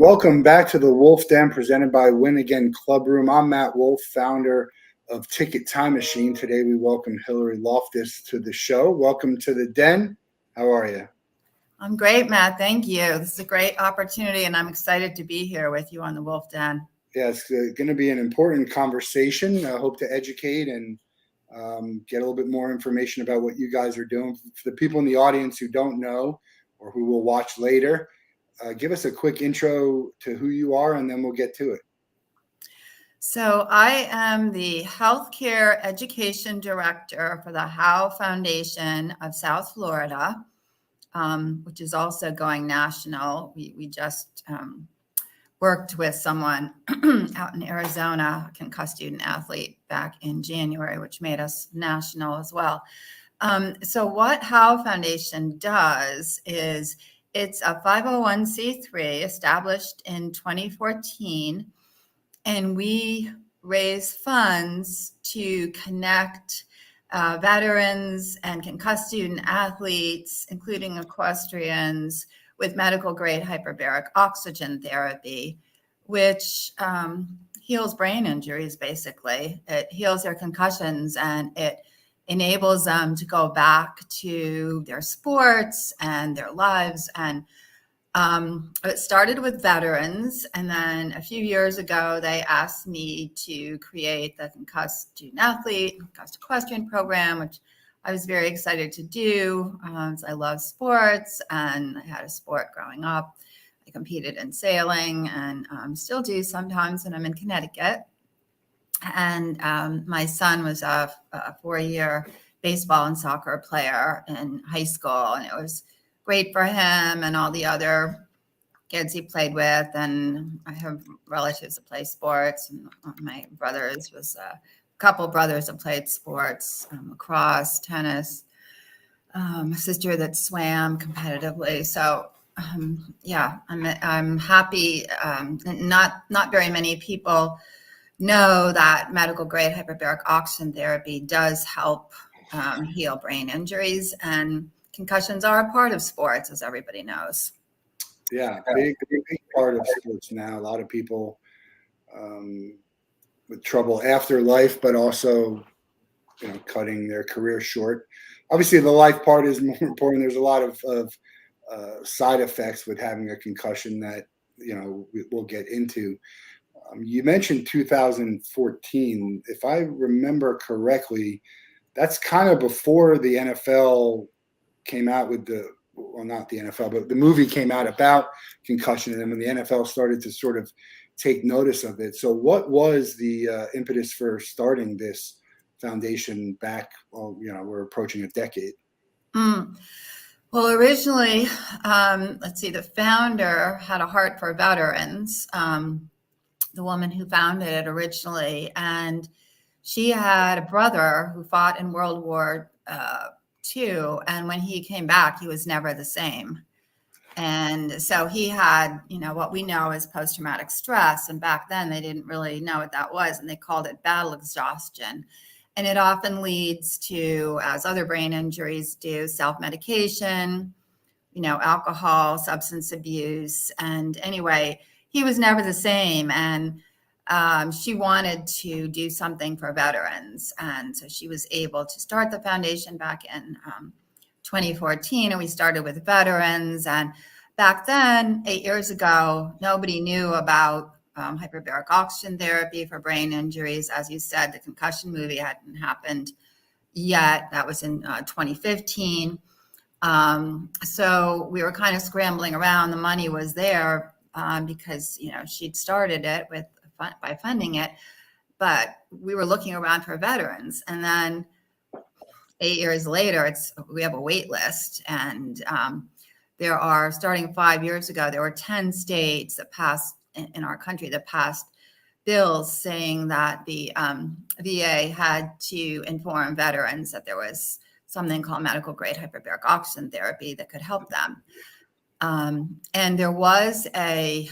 Welcome back to the Wolff Den presented by Win Again Club Room. I'm Matt Wolff, founder of Ticket Time Machine. Today we welcome Hilary Loftus to the show. Welcome to the Den. How are you? I'm great, Matt. Thank you. This is a great opportunity, and I'm excited to be here with you on the Wolff Den. Yeah, it's going to be an important conversation. I hope to educate and get a little bit more information about what you guys are doing. For the people in the audience who don't know or who will watch later, give us a quick intro to who you are, and then we'll get to it. So I am the Healthcare Education Director for the Howe Foundation of South Florida, which is also going national. We just worked with someone out in Arizona, a concussed student athlete, back in January, which made us national as well. So what Howe Foundation does is it's a 501c3 established in 2014, and we raise funds to connect veterans and concussed student athletes, including equestrians, with medical grade hyperbaric oxygen therapy, which heals brain injuries, basically. It heals their concussions and it enables them to go back to their sports and their lives. And it started with veterans. And then a few years ago, they asked me to create the concussed student athlete, concussed equestrian program, which I was very excited to do. I love sports and I had a sport growing up. I competed in sailing and still do sometimes when I'm in Connecticut. And my son was a 4-year baseball and soccer player in high school, and it was great for him and all the other kids he played with. And I have relatives that play sports, and my brothers was a couple brothers that played sports, lacrosse, tennis, a sister that swam competitively. So yeah, I'm happy. Not very many people know that medical grade hyperbaric oxygen therapy does help heal brain injuries, and concussions are a part of sports, as everybody knows. Yeah, big part of sports now. A lot of people with trouble after life, but also, cutting their career short. Obviously, the life part is more important. There's a lot of side effects with having a concussion that we'll get into. You mentioned 2014. If I remember correctly, that's kind of before the NFL came out with not the NFL, but the movie came out about concussion, and then when the NFL started to sort of take notice of it. So what was the impetus for starting this foundation back? Well, we're approaching a decade. Well, originally, the founder had a heart for veterans. The woman who founded it originally, and she had a brother who fought in World War II, and when he came back, he was never the same. And so he had, what we know as post-traumatic stress, and back then they didn't really know what that was, and they called it battle exhaustion. And it often leads to, as other brain injuries do, self-medication, alcohol, substance abuse. And anyway, he was never the same. And she wanted to do something for veterans. And so she was able to start the foundation back in 2014. And we started with veterans. And back then, 8 years ago, nobody knew about hyperbaric oxygen therapy for brain injuries. As you said, the concussion movie hadn't happened yet. That was in 2015. So we were kind of scrambling around. The money was there because, she'd started it by funding it, but we were looking around for veterans. And then 8 years later, we have a wait list. And there are, starting 5 years ago, there were 10 states that passed in our country that passed bills saying that the VA had to inform veterans that there was something called medical grade hyperbaric oxygen therapy that could help them. And there was a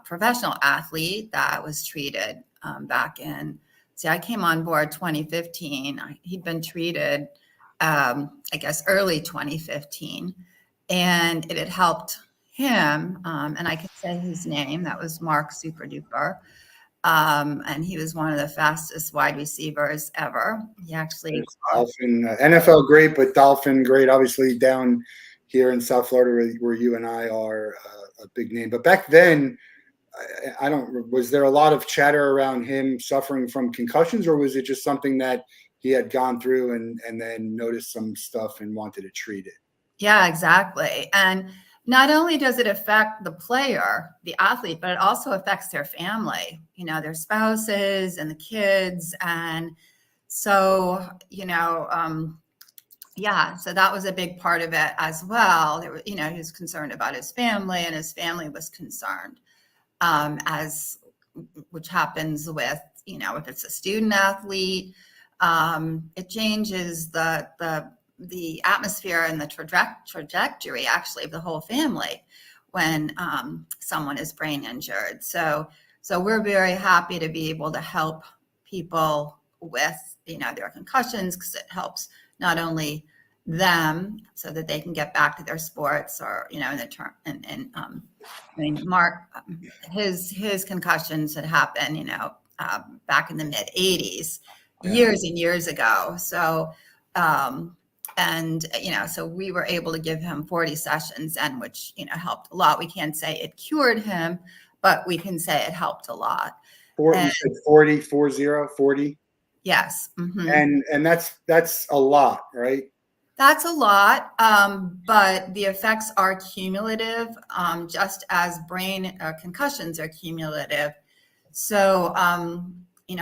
professional athlete that was treated back in, I came on board 2015. He'd been treated, early 2015, and it had helped him, and I can say his name. That was Mark Super Duper. And he was one of the fastest wide receivers ever. He actually, Dolphin, NFL great, but Dolphin great, obviously down here in South Florida where you and I are, a big name. But back then, I don't, was there a lot of chatter around him suffering from concussions, or was it just something that he had gone through and then noticed some stuff and wanted to treat it? yeah, exactly. And not only does it affect the player, the athlete, but it also affects their family, their spouses and the kids. And so, yeah, so that was a big part of it as well. There were, he was concerned about his family, and his family was concerned, as which happens with, if it's a student athlete, it changes the atmosphere and the trajectory actually of the whole family when someone is brain injured. So we're very happy to be able to help people with their concussions, because it helps not only them so that they can get back to their sports, or in the term. And I mean, Mark, his concussions had happened back in the mid 80s, years and years ago. So so we were able to give him 40 sessions, and which helped a lot. We can't say it cured him, but we can say it helped a lot. You said 40, 40? Yes. Mm-hmm. And that's a lot, right? That's a lot, but the effects are cumulative, just as brain concussions are cumulative. So,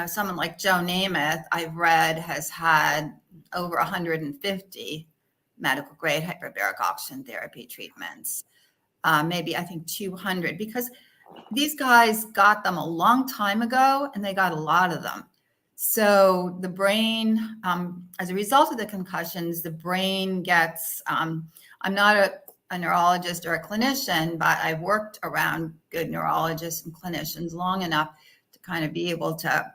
someone like Joe Namath, I've read, has had over 150 medical grade hyperbaric oxygen therapy treatments, maybe I think 200, because these guys got them a long time ago, and they got a lot of them. So the brain, as a result of the concussions, the brain gets, I'm not a neurologist or a clinician, but I've worked around good neurologists and clinicians long enough to kind of be able to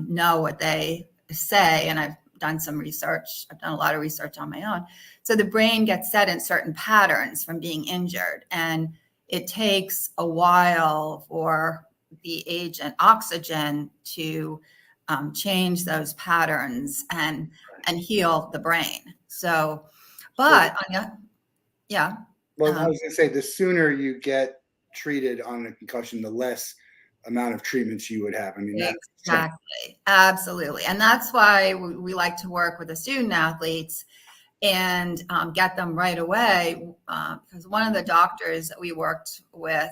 know what they say. And I've done some research. I've done a lot of research on my own. So the brain gets set in certain patterns from being injured, and it takes a while for the agent oxygen to change those patterns and heal the brain. So, but yeah. Well, I was going to say, the sooner you get treated on a concussion, the less amount of treatments you would have. I mean, exactly, absolutely, and that's why we like to work with the student athletes and get them right away. Because one of the doctors that we worked with,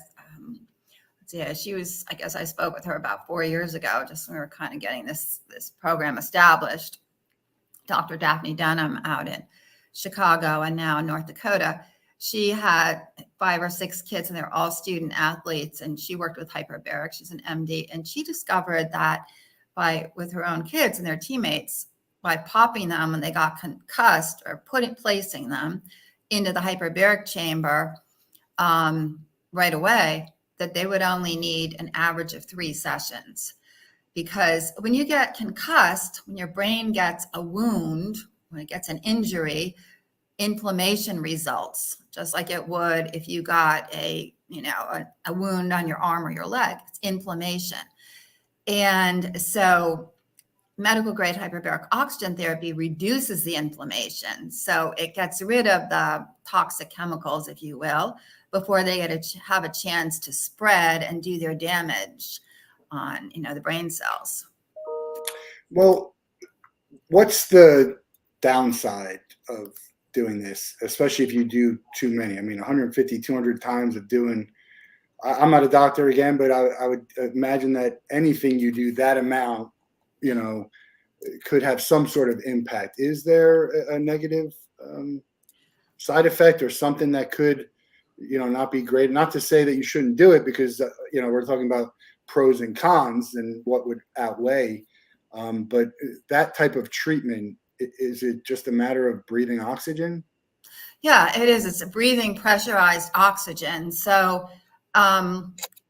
she was, I guess I spoke with her about 4 years ago, just when we were kind of getting this program established. Dr. Daphne Dunham out in Chicago and now in North Dakota. She had 5 or 6 kids, and they're all student athletes, and she worked with hyperbaric. She's an MD, and she discovered that with her own kids and their teammates, by popping them when they got concussed, or placing them into the hyperbaric chamber right away, that they would only need an average of 3 sessions. Because when you get concussed, when your brain gets a wound, when it gets an injury, inflammation results, just like it would if you got a wound on your arm or your leg. It's inflammation. And so medical grade hyperbaric oxygen therapy reduces the inflammation. So it gets rid of the toxic chemicals, if you will, before they have a chance to spread and do their damage on the brain cells. Well, what's the downside of doing this, especially if you do too many? I mean, 150, 200 times of doing, I'm not a doctor again, but I would imagine that anything you do that amount, could have some sort of impact. Is there a negative side effect, or something that could, not be great? Not to say that you shouldn't do it, because, we're talking about pros and cons and what would outweigh. But that type of treatment, is it just a matter of breathing oxygen? Yeah, it is. It's a breathing pressurized oxygen. So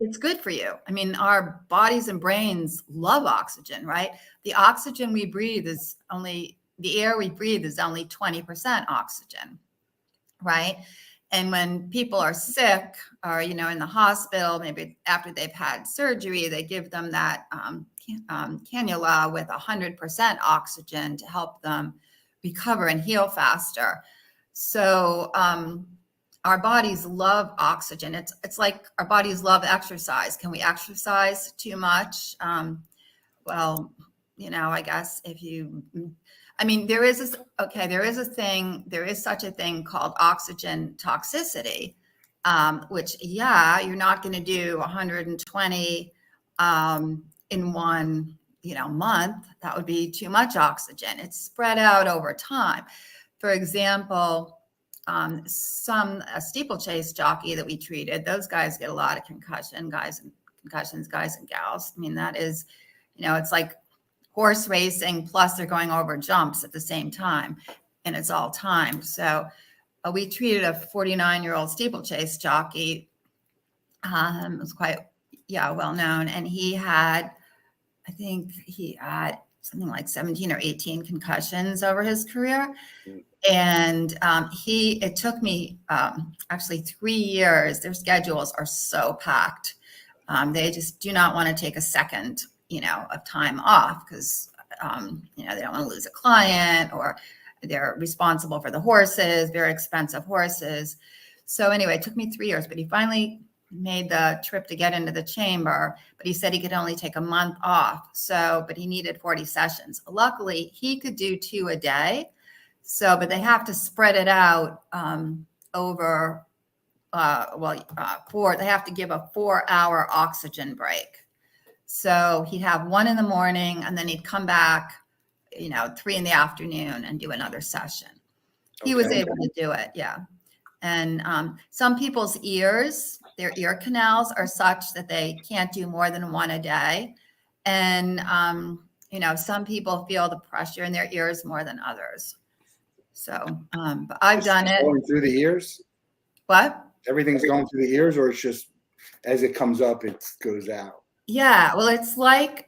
it's good for you. I mean, our bodies and brains love oxygen, right? The oxygen we breathe the air we breathe is only 20% oxygen, right? And when people are sick or, in the hospital, maybe after they've had surgery, they give them that cannula with 100% oxygen to help them recover and heal faster. So our bodies love oxygen. It's like our bodies love exercise. Can we exercise too much? Well, I guess there is such a thing called oxygen toxicity, which, you're not going to do 120 in one, month. That would be too much oxygen. It's spread out over time. For example, a steeplechase jockey that we treated, those guys get a lot of concussions, guys and gals. That is, it's like horse racing, plus they're going over jumps at the same time, and it's all time. So we treated a 49-year-old steeplechase jockey. It was quite, well known, and I think he had something like 17 or 18 concussions over his career. And it took me actually 3 years. Their schedules are so packed. They just do not want to take a second, of time off because, they don't want to lose a client, or they're responsible for the horses, very expensive horses. So anyway, it took me 3 years, but he finally made the trip to get into the chamber, but he said he could only take a month off. But he needed 40 sessions. Luckily, he could do 2 a day. But they have to spread it out over, they have to give a 4-hour oxygen break. So he'd have 1 in the morning, and then he'd come back, 3 in the afternoon and do another session. He was able to do it. Yeah. And some people's their ear canals are such that they can't do more than 1 a day. And, some people feel the pressure in their ears more than others. So, but I've done it. Going through the ears? What? Everything's going through the ears, or it's just as it comes up, it goes out? Yeah, well, it's like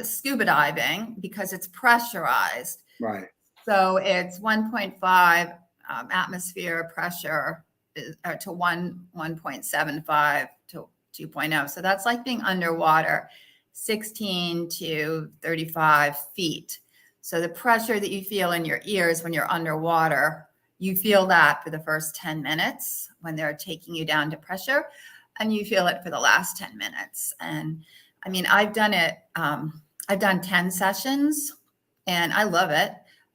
scuba diving because it's pressurized. Right. So it's 1.5 atmosphere pressure to 1.75 to 2.0. So that's like being underwater, 16 to 35 feet. So the pressure that you feel in your ears when you're underwater, you feel that for the first 10 minutes when they're taking you down to pressure, and you feel it for the last 10 minutes. And I've done it. I've done 10 sessions and I love it.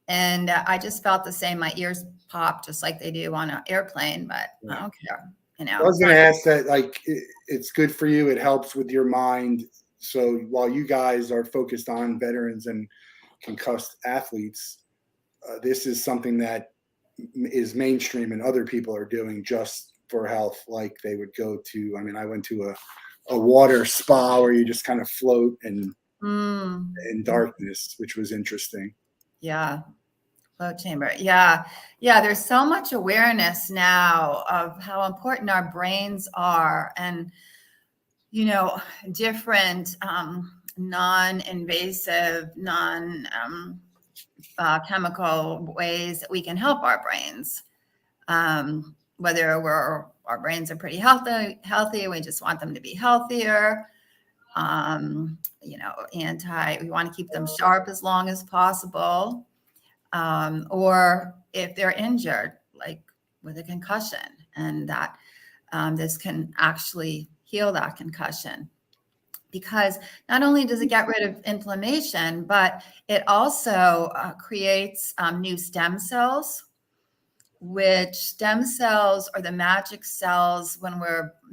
And I just felt the same. My ears pop just like they do on an airplane, but I don't care. I was going to ask that, like, it's good for you. It helps with your mind. So while you guys are focused on veterans and concussed athletes, this is something that is mainstream and other people are doing just for health. Like they would go to, I went to a water spa where you just kind of float in darkness, which was interesting. Yeah. Float chamber. Yeah. Yeah. There's so much awareness now of how important our brains are, and, different non-invasive, chemical ways that we can help our brains. Whether our brains are pretty healthy, we just want them to be healthier. We want to keep them sharp as long as possible. Or if they're injured, like with a concussion, and that this can actually heal that concussion. Because not only does it get rid of inflammation, but it also creates new stem cells, which stem cells are the magic cells. When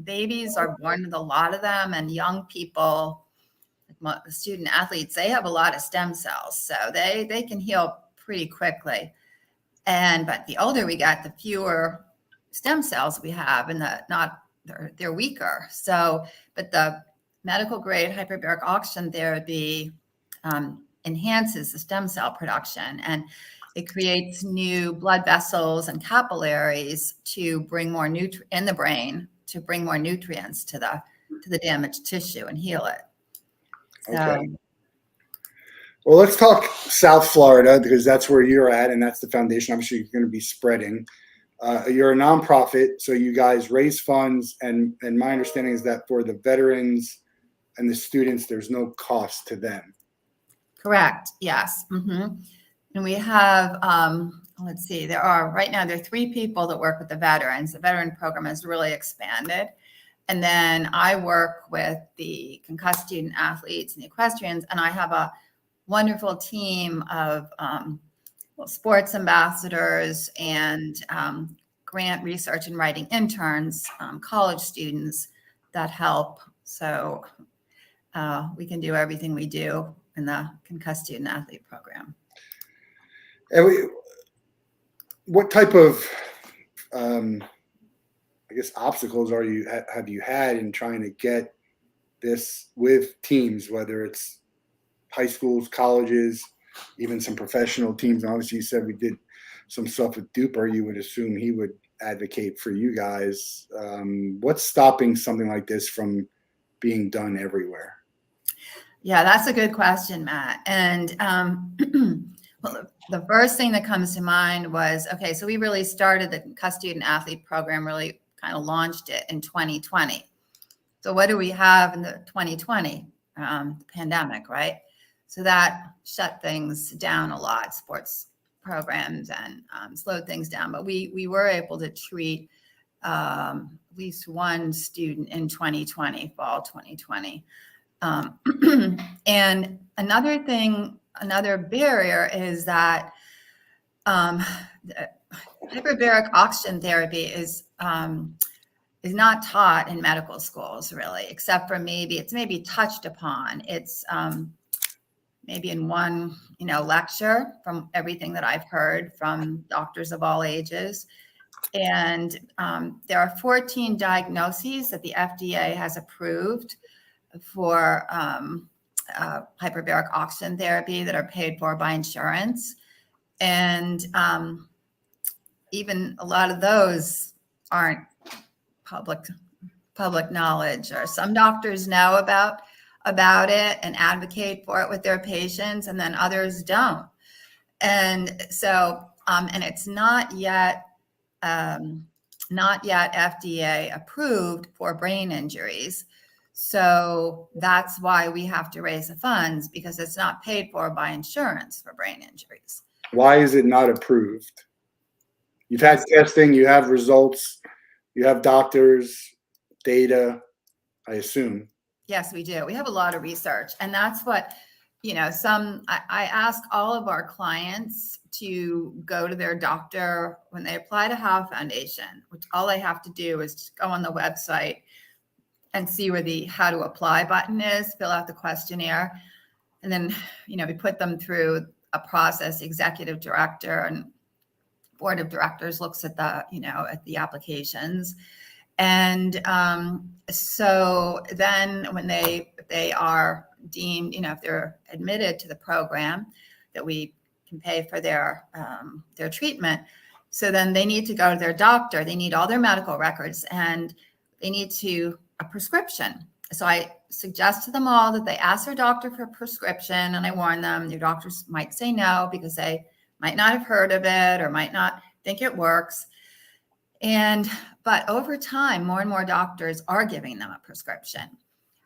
babies are born with a lot of them, and young people, like the student athletes, they have a lot of stem cells. So they can heal pretty quickly. But the older we get, the fewer stem cells we have, and they're weaker. So, but the medical grade hyperbaric oxygen therapy enhances the stem cell production, and it creates new blood vessels and capillaries to bring more in the brain, to bring more nutrients to the damaged tissue and heal it. So, okay. Well, let's talk South Florida, because that's where you're at, and that's the foundation. Obviously, you're going to be spreading. You're a nonprofit, so you guys raise funds, and my understanding is that for the veterans and the students, there's no cost to them. Correct. Yes. And we have, let's see, right now there are 3 people that work with the veterans. The veteran program has really expanded. And then I work with the concussed student athletes and the equestrians, and I have a wonderful team of sports ambassadors and grant research and writing interns, college students that help. So we can do everything we do in the concussed student athlete program. And what type of, I guess, obstacles have you had in trying to get this with teams, whether it's high schools, colleges, even some professional teams? And obviously, you said we did some stuff with Duper. You would assume he would advocate for you guys. What's stopping something like this from being done everywhere? Yeah, that's a good question, Matt. And well, the first thing that comes to mind was, okay, so we really started the concussed student athlete program, really kind of launched it in 2020. So what do we have in the 2020 pandemic, right? So that shut things down a lot, sports programs, and slowed things down. But we were able to treat at least one student in 2020, fall 2020. And another barrier is that hyperbaric oxygen therapy is not taught in medical schools, really, except for it's maybe touched upon. It's maybe in one, lecture, from everything that I've heard from doctors of all ages. And there are 14 diagnoses that the FDA has approved for hyperbaric oxygen therapy that are paid for by insurance. And even a lot of those aren't public knowledge, or some doctors know about it and advocate for it with their patients, and then others don't. And so, and it's not yet FDA approved for brain injuries. So that's why we have to raise the funds, because it's not paid for by insurance for brain injuries. Why is it not approved? You've had testing, you have results, you have doctors, data, I assume. Yes, we do. We have a lot of research, and that's what, I ask all of our clients to go to their doctor when they apply to Howe Foundation, which all they have to do is just go on the website and see where the how to apply button is, fill out the questionnaire. And then, we put them through a process. The executive director and board of directors looks at at the applications. And so then when they are deemed, if they're admitted to the program, that we can pay for their treatment. So then they need to go to their doctor. They need all their medical records, and they need a prescription. So I suggest to them all that they ask their doctor for a prescription, and I warn them, your doctors might say no because they might not have heard of it or might not think it works. But over time, more and more doctors are giving them a prescription.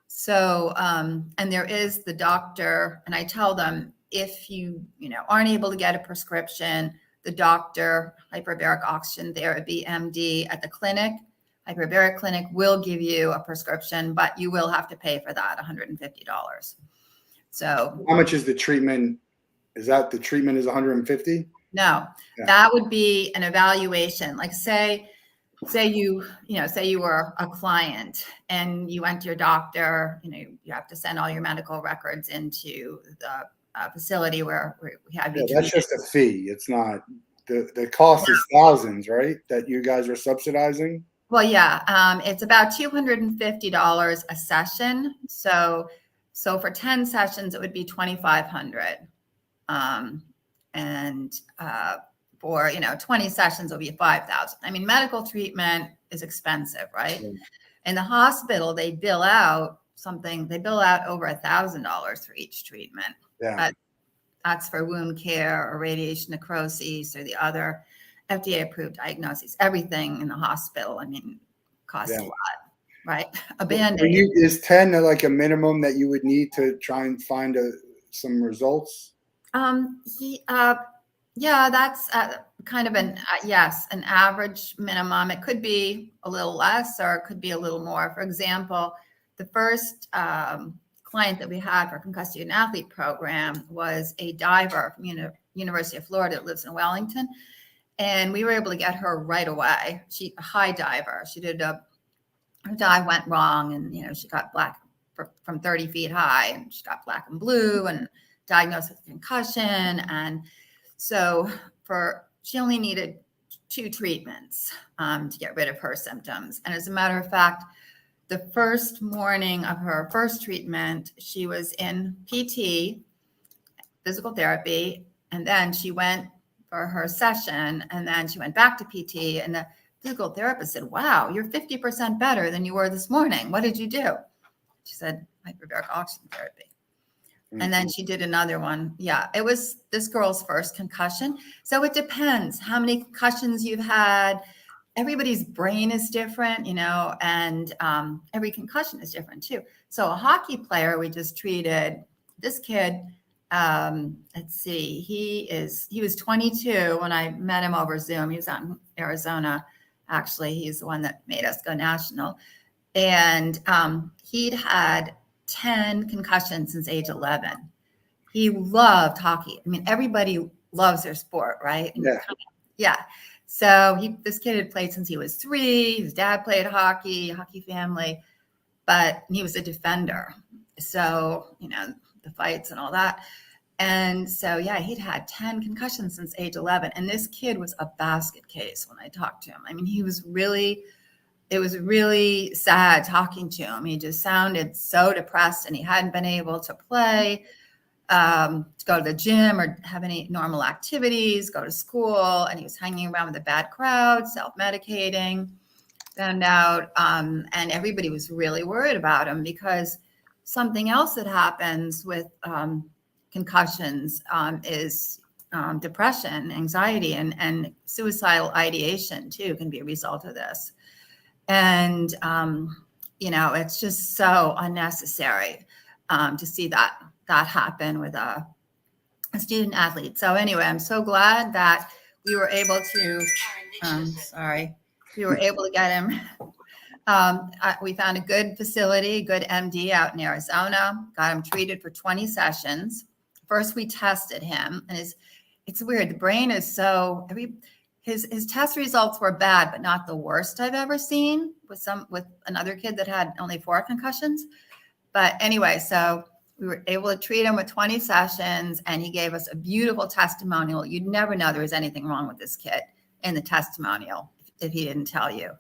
So, and there is the doctor, and I tell them, if you aren't able to get a prescription, the doctor, hyperbaric oxygen therapy, MD at the clinic, hyperbaric clinic, will give you a prescription, but you will have to pay for that, $150. So how much is the treatment? Is that the treatment is $150? No, yeah. That would be an evaluation. Like say you were a client and you went to your doctor, you have to send all your medical records into the facility where we have you. That's just a fee. It's not, the cost is thousands, right? That you guys are subsidizing? Well, yeah, it's about $250 a session. So for 10 sessions, it would be $2,500. And for 20 sessions, it'll be $5,000. I mean, medical treatment is expensive, right? Yeah. In the hospital, they bill out over $1,000 for each treatment. Yeah. That's for wound care or radiation necrosis or the other FDA approved diagnoses. Everything in the hospital, I mean, costs a lot, right? A Band-Aid. Is 10 like a minimum that you would need to try and find some results? Yeah, that's kind of an yes, an average minimum. It could be a little less or it could be a little more. For example, the first client that we had for concussed student athlete program was a diver from University of Florida that lives in Wellington, and we were able to get her right away. She a high diver. She did her dive went wrong, and she got black from 30 feet high, and she got black and blue and diagnosed with concussion. And so she only needed 2 treatments to get rid of her symptoms. And as a matter of fact, the first morning of her first treatment, she was in PT, physical therapy, and then she went for her session, and then she went back to PT, and the physical therapist said, "Wow, you're 50% better than you were this morning. What did you do?" She said, "Hyperbaric oxygen therapy." And then she did another one. Yeah, it was this girl's first concussion. So it depends how many concussions you've had. Everybody's brain is different, and every concussion is different too. So a hockey player we just treated, this kid, let's see, he was 22 when I met him over Zoom. He was out in Arizona. Actually, he's the one that made us go national. And he'd had 10 concussions since age 11. He loved hockey. I mean, everybody loves their sport, right? Yeah. So this kid had played since he was 3. His dad played hockey family, but he was a defender. So, the fights and all that. And so, yeah, he'd had 10 concussions since age 11. And this kid was a basket case when I talked to him. I mean, it was really sad talking to him. He just sounded so depressed, and he hadn't been able to play, to go to the gym or have any normal activities, go to school. And he was hanging around with a bad crowd, self-medicating, found out. And everybody was really worried about him because something else that happens with concussions is depression, anxiety, and suicidal ideation too can be a result of this. And, it's just so unnecessary to see that happen with a student athlete. So anyway, I'm so glad that we were able to, get him. We found a good facility, good MD out in Arizona, got him treated for 20 sessions. First, we tested him, and it's weird. The brain is so his test results were bad, but not the worst I've ever seen with another kid that had only 4 concussions. But anyway, so we were able to treat him with 20 sessions, and he gave us a beautiful testimonial. You'd never know there was anything wrong with this kid in the testimonial if he didn't tell you.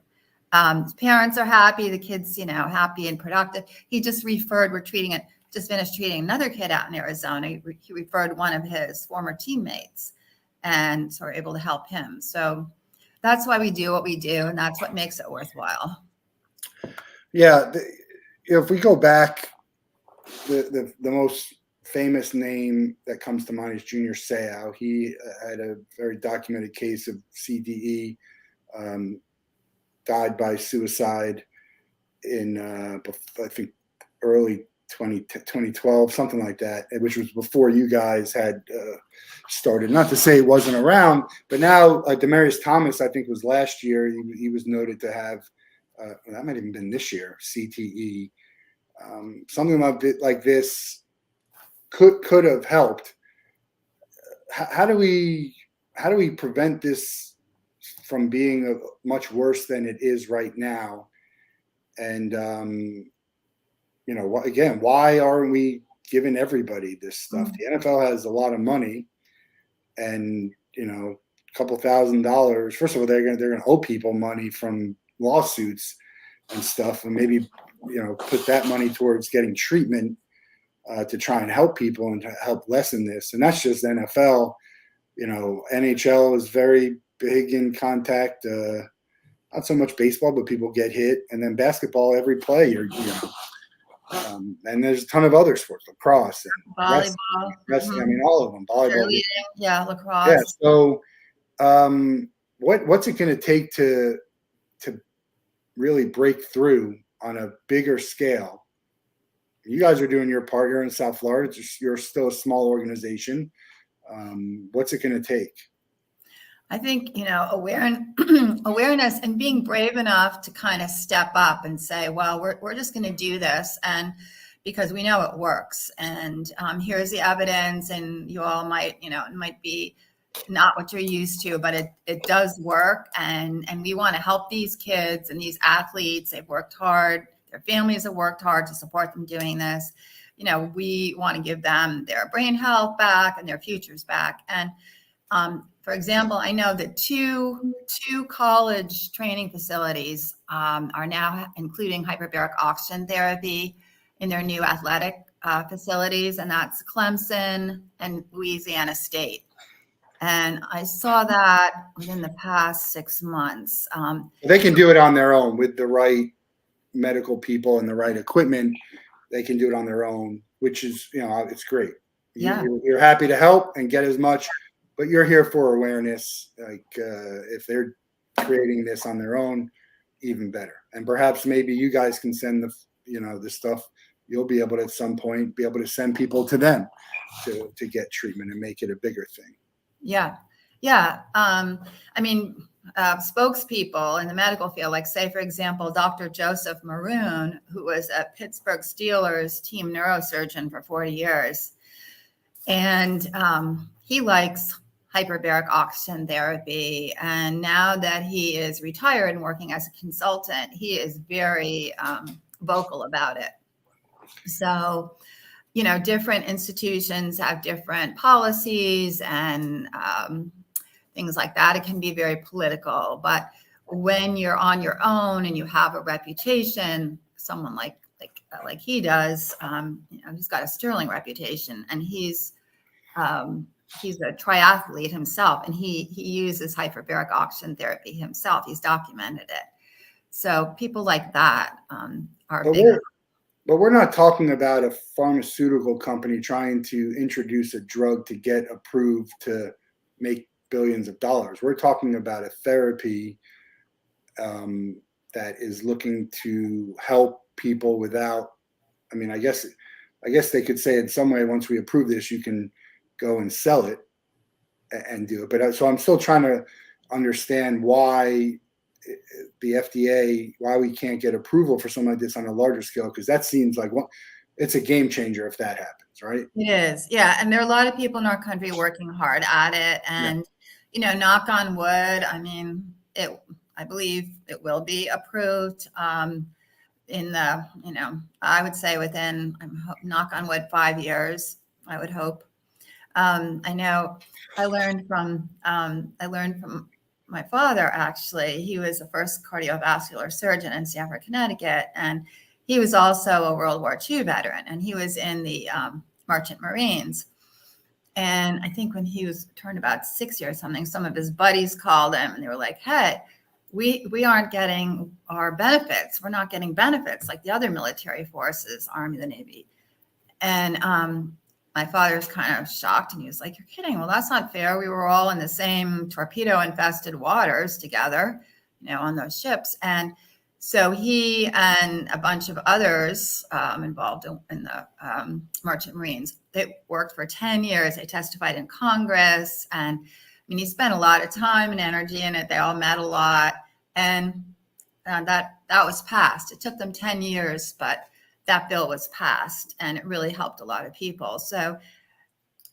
His parents are happy. The kid's, happy and productive. He just finished treating another kid out in Arizona. He referred one of his former teammates, and so we're able to help him. So that's why we do what we do, and that's what makes it worthwhile. Yeah. If we go back, the most famous name that comes to mind is Junior Seau. He had a very documented case of CDE, died by suicide in, I think, early 2012, something like that, which was before you guys had started. Not to say it wasn't around, but now Demarius Thomas, I think, was last year. He was noted to have, that might have even been this year, CTE. Something like this could have helped. How do we prevent this from being much worse than it is right now? And again, why aren't we giving everybody this stuff? The NFL has a lot of money, and a couple $1,000. First of all, they're gonna owe people money from lawsuits and stuff, and maybe put that money towards getting treatment to try and help people and to help lessen this. And that's just NFL. NHL is very big in contact. Not so much baseball, but people get hit, and then basketball, every play, and there's a ton of other sports, lacrosse and wrestling. I mean, all of them. Volleyball. Yeah, lacrosse. Yeah. So, what's it going to take to really break through on a bigger scale? You guys are doing your part here in South Florida. You're still a small organization. What's it going to take? I think, awareness and being brave enough to kind of step up and say, well, we're just going to do this. And because we know it works, and here's the evidence, and you all might, it might be not what you're used to, but it does work. And we want to help these kids and these athletes. They've worked hard. Their families have worked hard to support them doing this. We want to give them their brain health back and their futures back. And for example, I know that two college training facilities are now including hyperbaric oxygen therapy in their new athletic facilities, and that's Clemson and Louisiana State. And I saw that within the past 6 months. They can do it on their own with the right medical people and the right equipment. They can do it on their own, which is, it's great. Yeah. You're happy to help and get as much, but you're here for awareness. Like if they're creating this on their own, even better. And perhaps maybe you guys can send the stuff. You'll be able to at some point be able to send people to them to get treatment and make it a bigger thing. Yeah. Spokespeople in the medical field, like say, for example, Dr. Joseph Maroon, who was a Pittsburgh Steelers team neurosurgeon for 40 years. And he likes hyperbaric oxygen therapy. And now that he is retired and working as a consultant, he is very vocal about it. So, different institutions have different policies and things like that. It can be very political, but when you're on your own and you have a reputation, someone like he does, he's got a sterling reputation, and he's a triathlete himself, and he uses hyperbaric oxygen therapy himself. He's documented it. So people like that are big. But we're not talking about a pharmaceutical company trying to introduce a drug to get approved to make billions of dollars. We're talking about a therapy that is looking to help people without. I guess they could say in some way, once we approve this, you can go and sell it and do it. But so I'm still trying to understand why the FDA, why we can't get approval for something like this on a larger scale, because that seems like it's a game changer if that happens, right? It is, yeah. And there are a lot of people in our country working hard at it, and knock on wood, I believe it will be approved in the, I would say within, knock on wood, 5 years, I would hope. I know I learned from my father, actually. He was the first cardiovascular surgeon in Stamford, Connecticut, and he was also a World War II veteran, and he was in the Merchant Marines. And I think when he was turned about 60 or something, some of his buddies called him, and they were like, hey, we aren't getting our benefits. We're not getting benefits like the other military forces, Army, the Navy. And my father's kind of shocked, and he was like, you're kidding. Well, that's not fair. We were all in the same torpedo-infested waters together, on those ships. And so he and a bunch of others involved in the Merchant Marines, they worked for 10 years. They testified in Congress. And he spent a lot of time and energy in it. They all met a lot. And that was passed. It took them 10 years, but that bill was passed, and it really helped a lot of people. So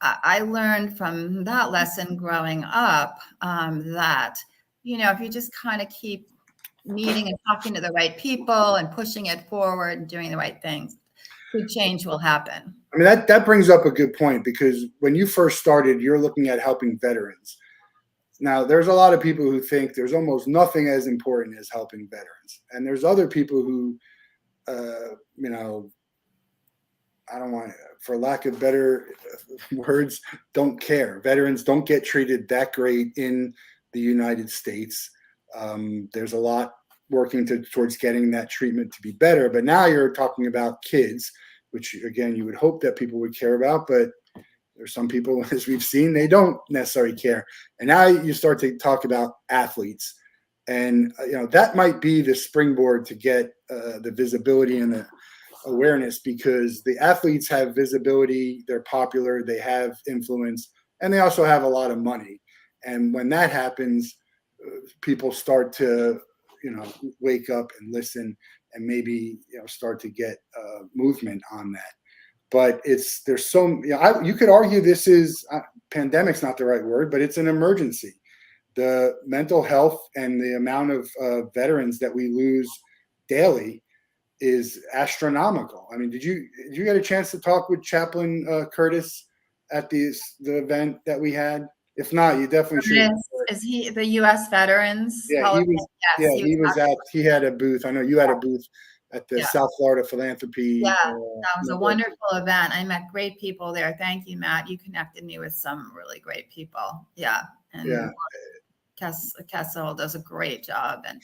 I learned from that lesson growing up that, if you just kind of keep meeting and talking to the right people and pushing it forward and doing the right things, good change will happen. That brings up a good point, because when you first started, you're looking at helping veterans. Now, there's a lot of people who think there's almost nothing as important as helping veterans. And there's other people who, I don't want, for lack of better words, don't care. Veterans don't get treated that great in the United States. There's a lot working towards getting that treatment to be better. But now you're talking about kids, which, again, you would hope that people would care about. But There's some people, as we've seen, they don't necessarily care. And now you start to talk about athletes, and that might be the springboard to get the visibility and the awareness, because the athletes have visibility, they're popular, they have influence, and they also have a lot of money. And when that happens, people start to wake up and listen, and maybe start to get movement on that. But there's so you could argue this is pandemic's not the right word, but it's an emergency. The mental health and the amount of veterans that we lose daily is astronomical. I mean, did you get a chance to talk with Chaplain Curtis at the event that we had? If not, you definitely should. Is he the U.S. Veterans? Yeah, he was. Yes, he was at. He had a booth. I know you had a booth at the South Florida Philanthropy. Yeah, that was a wonderful event. I met great people there. Thank you, Matt. You connected me with some really great people. Yeah, and Kessel does a great job. And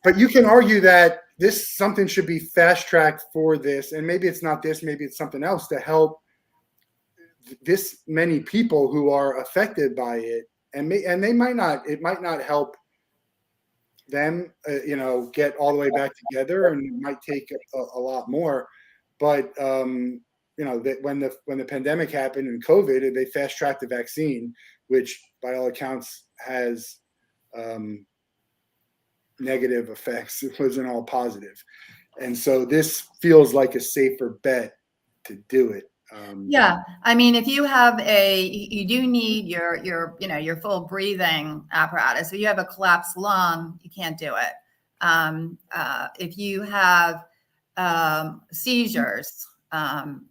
but you can argue that something should be fast tracked for this, and maybe it's not this, maybe it's something else to help this many people who are affected by it, and it might not help them, get all the way back together, and it might take a lot more. But when the pandemic happened and COVID, they fast tracked the vaccine, which by all accounts has negative effects. It wasn't all positive, and so this feels like a safer bet to do it. I mean, if you have you do need your full breathing apparatus. If you have a collapsed lung, you can't do it. If you have seizures,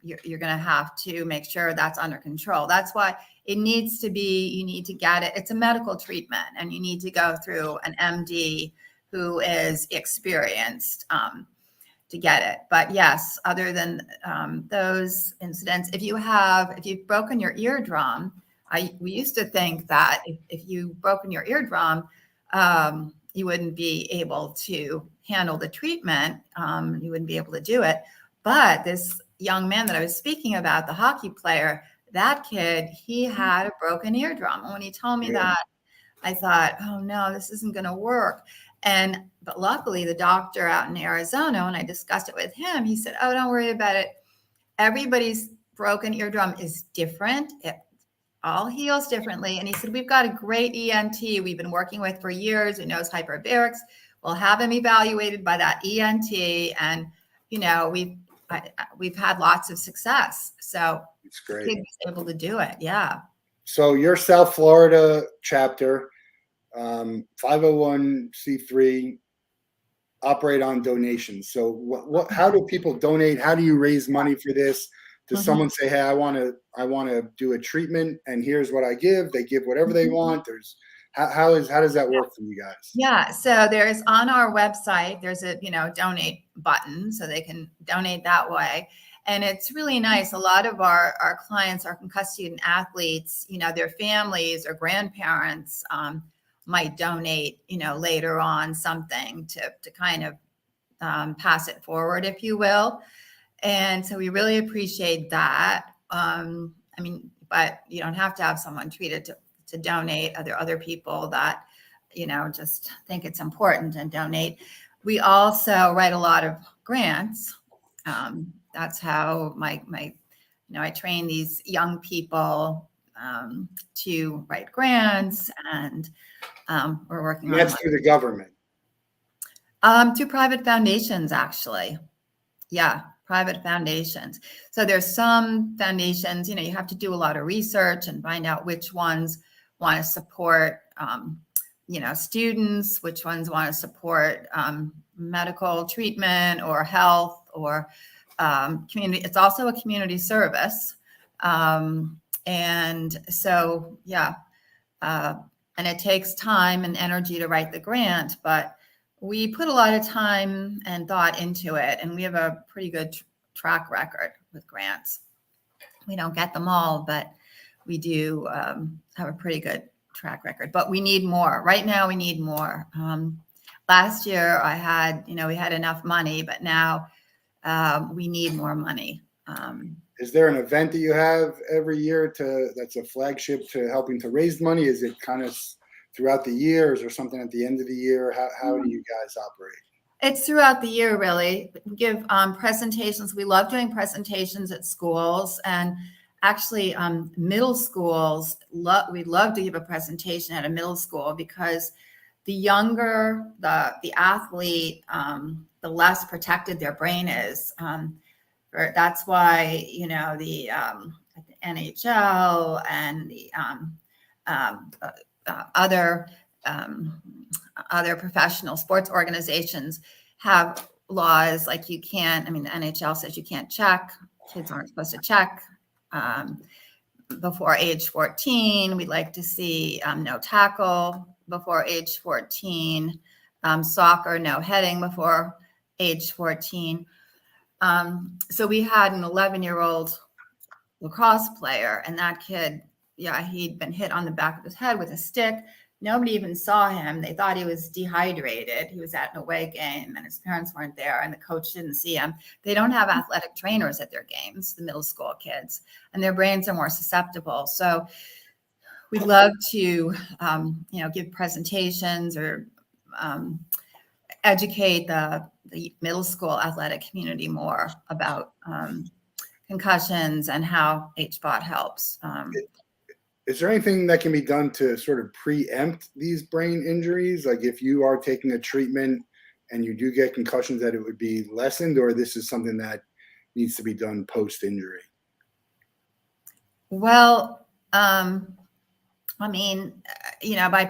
you're going to have to make sure that's under control. That's why you need to get it. It's a medical treatment, and you need to go through an MD who is experienced to get it. But yes, other than those incidents, if you've broken your eardrum, we used to think that if you've broken your eardrum, you wouldn't be able to handle the treatment. You wouldn't be able to do it. But this young man that I was speaking about, the hockey player, that kid, he had a broken eardrum. And when he told me that, I thought, oh no, this isn't going to work. But luckily, the doctor out in Arizona, when I discussed it with him, he said, oh, don't worry about it. Everybody's broken eardrum is different. It all heals differently. And he said, we've got a great ENT we've been working with for years who knows hyperbarics. We'll have him evaluated by that ENT. And, we've had lots of success. So it's great. He was able to do it. Yeah. So your South Florida chapter, 501c3, operate on donations. So how do people donate? How do you raise money for this? Does someone say, hey, I want to do a treatment, and here's what I give? They give whatever they want. How does that work for you guys? Yeah. So there's on our website, there's a, donate button, so they can donate that way. And it's really nice. A lot of our clients, our concussed student athletes, their families or grandparents might donate, later on something to kind of pass it forward, if you will. And so we really appreciate that. But you don't have to have someone treated to donate. Are there other people that, just think it's important and donate? We also write a lot of grants. That's how I train these young people to write grants, and we're working on. That's through the government. To private foundations, actually. Yeah, private foundations. So there's some foundations, you have to do a lot of research and find out which ones want to support, students, which ones want to support medical treatment or health or community. It's also a community service. And so, and it takes time and energy to write the grant, but we put a lot of time and thought into it, and we have a pretty good track record with grants. We don't get them all, but we do have a pretty good track record, but we need more. Right now, we need more. Last year, we had enough money, but now we need more money. Is there an event that you have every year that's a flagship to helping to raise money? Is it kind of throughout the year? Is there something at the end of the year? How do you guys operate? It's throughout the year, really. We give presentations. We love doing presentations at schools, and actually middle schools, we love to give a presentation at a middle school, because the younger the athlete, the less protected their brain is. That's why, the NHL and the other professional sports organizations have laws like the NHL says you can't check, kids aren't supposed to check before age 14. We'd like to see no tackle before age 14, soccer, no heading before age 14. So we had an 11-year-old lacrosse player, and that kid, he'd been hit on the back of his head with a stick. Nobody even saw him. They thought he was dehydrated. He was at an away game and his parents weren't there and the coach didn't see him. They don't have athletic trainers at their games, the middle school kids, and their brains are more susceptible. So we'd love to, give presentations or educate the middle school athletic community more about concussions and how HBOT helps. Is there anything that can be done to sort of preempt these brain injuries? Like if you are taking a treatment and you do get concussions, that it would be lessened, or this is something that needs to be done post-injury? Well, by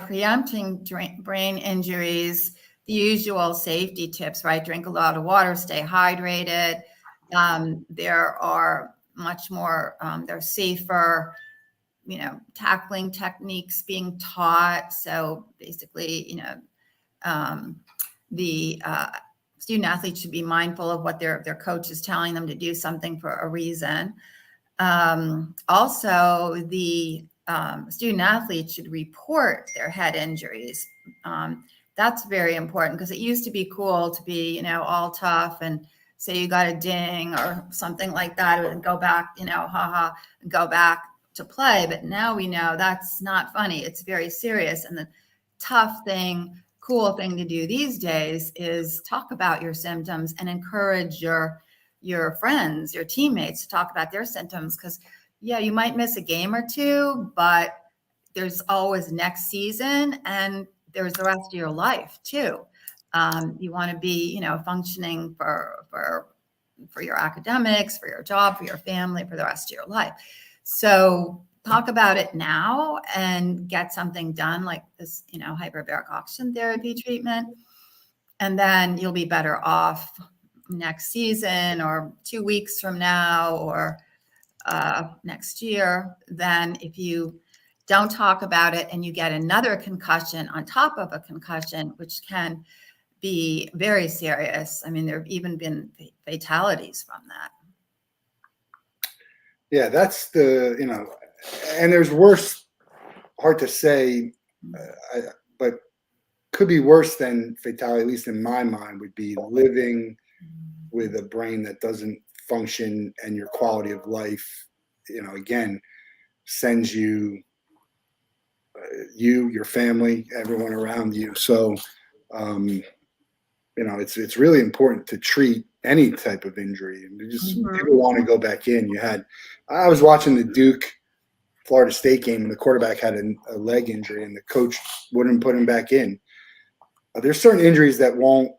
preempting brain injuries, the usual safety tips, right? Drink a lot of water, stay hydrated. There are much more, they're safer, tackling techniques being taught. So basically, the student athletes should be mindful of what their coach is telling them to do something for a reason. Also, the student athletes should report their head injuries. That's very important, because it used to be cool to be, all tough and say you got a ding or something like that and go back, and go back to play. But now we know that's not funny. It's very serious. And the cool thing to do these days is talk about your symptoms and encourage your friends, your teammates to talk about their symptoms. Because you might miss a game or two, but there's always next season and there's the rest of your life too. You want to be, functioning for your academics, for your job, for your family, for the rest of your life. So talk about it now and get something done like this, hyperbaric oxygen therapy treatment. And then you'll be better off next season or 2 weeks from now or next year than if you don't talk about it and you get another concussion on top of a concussion, which can be very serious. There have even been fatalities from that. Yeah, that's and there's worse, hard to say, but could be worse than fatality, at least in my mind, would be living with a brain that doesn't function and your quality of life, again, sends you, your family, everyone around you. So, it's really important to treat any type of injury. And people want to go back in. I was watching the Duke Florida State game and the quarterback had a leg injury and the coach wouldn't put him back in. There's certain injuries that won't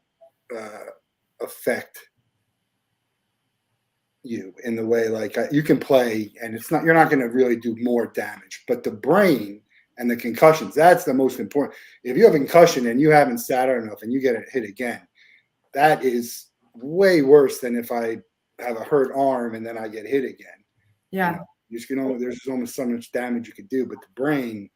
affect you in the way, like you can play and you're not going to really do more damage, but the brain and the concussions, that's the most important. If you have a concussion and you haven't sat out enough and you get hit again, that is way worse than if I have a hurt arm and then I get hit again. Yeah. There's almost so much damage you could do, but the brain,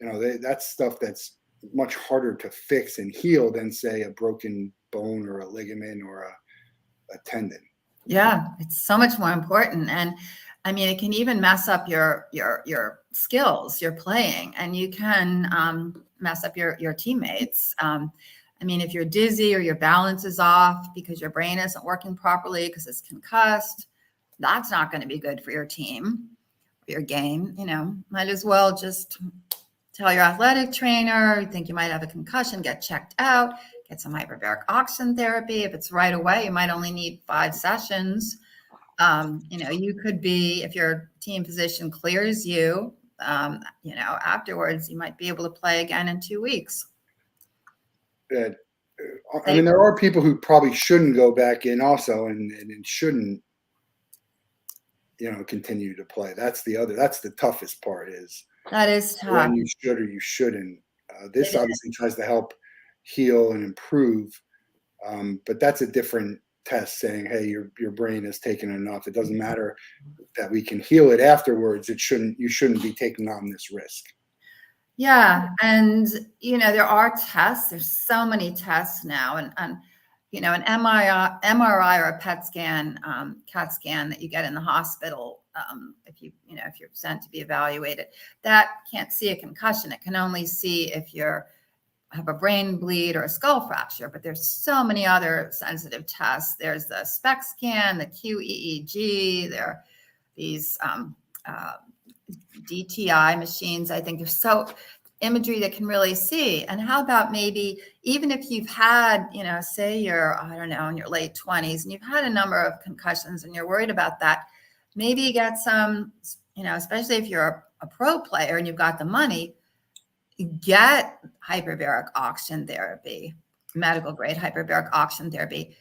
that's stuff that's much harder to fix and heal than, say, a broken bone or a ligament or a tendon. Yeah, it's so much more important. And it can even mess up your skills, your playing, and you can mess up your teammates. If you're dizzy or your balance is off because your brain isn't working properly because it's concussed, that's not going to be good for your team, for your game. Might as well just tell your athletic trainer, you think you might have a concussion, get checked out, get some hyperbaric oxygen therapy. If it's right away, you might only need 5 sessions. You could be, if your team physician clears you, afterwards, you might be able to play again in 2 weeks. I mean, there are people who probably shouldn't go back in also and shouldn't, continue to play. That's the toughest part is that is tough. When you should or you shouldn't. This obviously tries to help heal and improve, but that's a different test saying, hey, your brain has taken enough. It doesn't matter that we can heal it afterwards. You shouldn't be taking on this risk. Yeah. And, there are tests. There's so many tests now. And an MRI or a PET scan, CAT scan that you get in the hospital, if you're sent to be evaluated, that can't see a concussion. It can only see if you have a brain bleed or a skull fracture. But there's so many other sensitive tests. There's the SPECT scan, the QEEG. There are these DTI machines. I think there's so imagery that can really see. And how about maybe even if you've had, say you're, I don't know, in your late 20s and you've had a number of concussions and you're worried about that, maybe you get some, especially if you're a pro player and you've got the money, get hyperbaric oxygen therapy, medical grade hyperbaric oxygen therapy,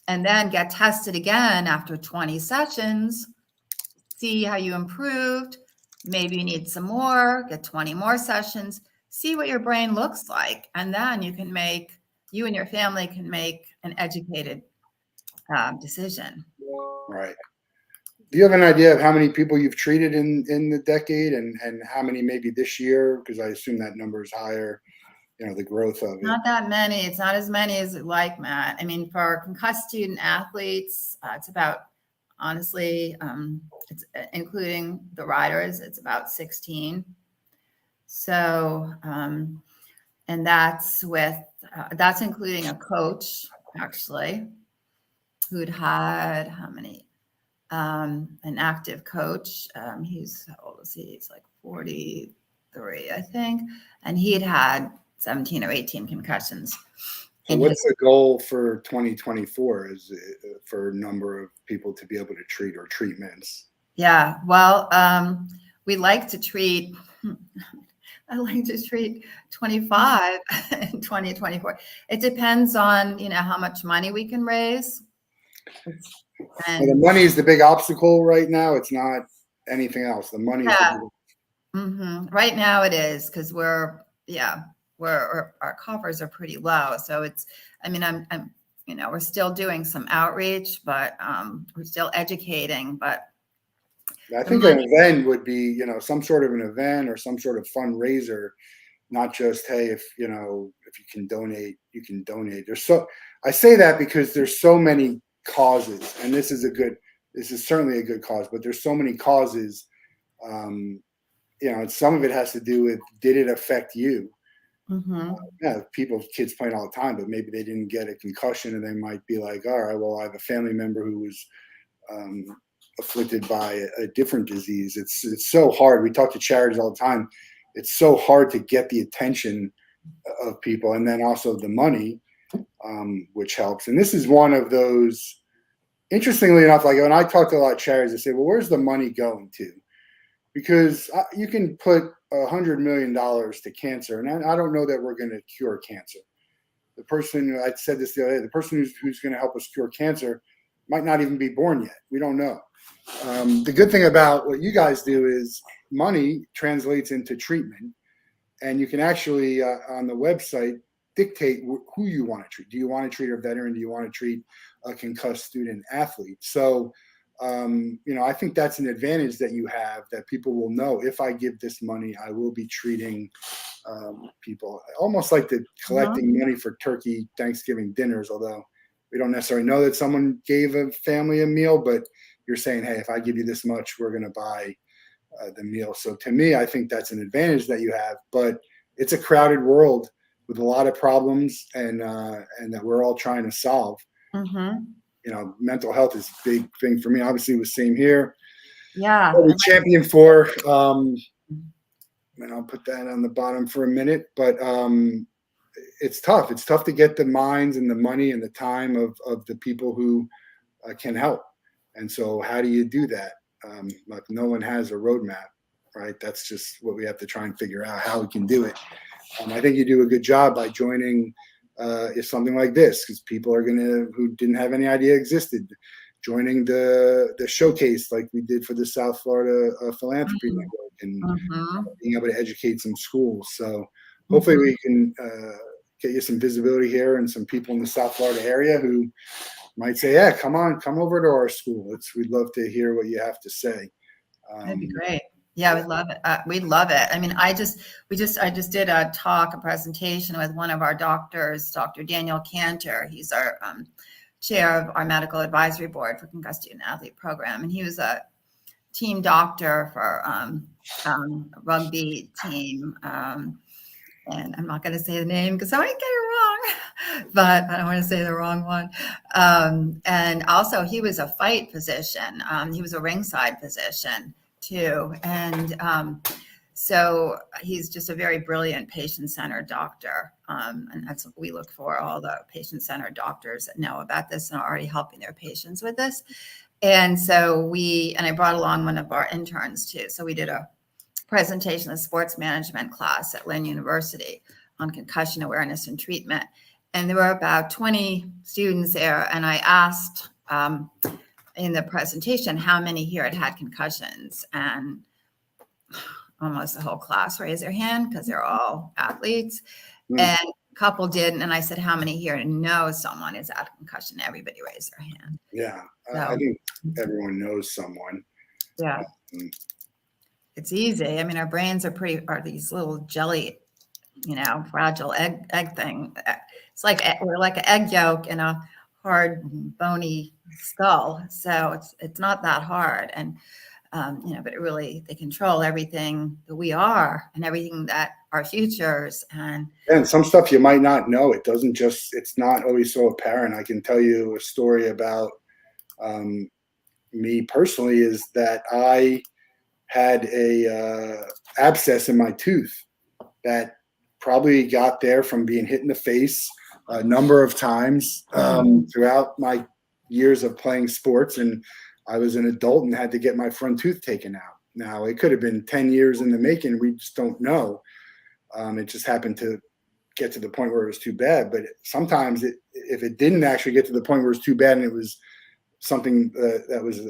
and then get tested again after 20 sessions, see how you improved. Maybe you need some more, get 20 more sessions, see what your brain looks like. And then you and your family can make an educated decision. Right. Do you have an idea of how many people you've treated in the decade and how many maybe this year? Because I assume that number is higher, the growth of it. Not that many. It's not as many as you'd like, Matt. I mean, for concussed student athletes, it's about, honestly, it's including the riders, it's about 16. So, and that's including a coach, actually, who'd had how many? An active coach. How old is he? He's like 43, I think. And he had 17 or 18 concussions. So what's the goal for 2024 is for a number of people to be able to treat or treatments? Yeah, well, we like to treat, I like to treat 25 in 2024. It depends on, how much money we can raise. And the money is the big obstacle right now. It's not anything else. The money is the big... Right now it is because our coffers are pretty low. So we're still doing some outreach, but we're still educating. But I think an event would be, some sort of an event or some sort of fundraiser, not just, hey, if you can donate, you can donate. I say that because there's so many causes, and this is certainly a good cause, but there's so many causes. And some of it has to do with, did it affect you? Kids playing all the time, but maybe they didn't get a concussion and they might be like, all right, well, I have a family member who was afflicted by a different disease. It's so hard. We talk to charities all the time. It's so hard to get the attention of people, and then also the money, which helps. And this is one of those, interestingly enough, like when I talk to a lot of charities, they say, well, where's the money going to? Because you can put $100 million to cancer, and I don't know that we're going to cure cancer. The person, I said this the other day, the person who's going to help us cure cancer might not even be born yet. We don't know. The good thing about what you guys do is money translates into treatment, and you can actually, on the website, dictate who you want to treat. Do you want to treat a veteran? Do you want to treat a concussed student athlete? So, I think that's an advantage that you have, that people will know, if I give this money, I will be treating people. Almost like the collecting money for turkey Thanksgiving dinners, although we don't necessarily know that someone gave a family a meal, but you're saying, hey, if I give you this much, we're going to buy the meal. So to me, I think that's an advantage that you have, but it's a crowded world with a lot of problems and that we're all trying to solve. mental health is a big thing for me. Obviously, it was same here. Yeah. What we champion for, and I'll put that on the bottom for a minute, but it's tough. It's tough to get the minds and the money and the time of the people who can help. And so how do you do that? Like no one has a roadmap, right? That's just what we have to try and figure out how we can do it. I think you do a good job by joining something like this, because people are who didn't have any idea existed, joining the showcase like we did for the South Florida Philanthropy Network, and being able to educate some schools. So hopefully we can get you some visibility here and some people in the South Florida area who might say, yeah, come over to our school. We'd love to hear what you have to say. That'd be great. Yeah, we'd love it. We'd love it. I mean, I just did a presentation with one of our doctors, Dr. Daniel Cantor. He's our chair of our medical advisory board for concussed student athlete program. And he was a team doctor for a rugby team. And I'm not going to say the name because I might get it wrong, but I don't want to say the wrong one. And also he was a fight physician. He was a ringside physician too. And so he's just a very brilliant patient-centered doctor. And that's what we look for, all the patient-centered doctors that know about this and are already helping their patients with this. And so I brought along one of our interns too. So we did a presentation of sports management class at Lynn University on concussion awareness and treatment. And there were about 20 students there. And I asked in the presentation how many here had concussions, and almost the whole class raised their hand because they're all athletes. And a couple didn't. And I said, how many here know someone is at a concussion? Everybody raised their hand. Yeah, So, I think everyone knows someone. Yeah. It's easy. I mean, our brains are these little jelly, fragile egg thing. It's like we're like an egg yolk in a hard, bony skull. So it's not that hard. And but they control everything that we are and everything that our futures. And some stuff you might not know. It's not always so apparent. I can tell you a story about me personally, is that I had a abscess in my tooth that probably got there from being hit in the face a number of times throughout my years of playing sports. And I was an adult and had to get my front tooth taken out. Now, it could have been 10 years in the making. We just don't know. It just happened to get to the point where it was too bad. But sometimes if it didn't actually get to the point where it was too bad and it was something that was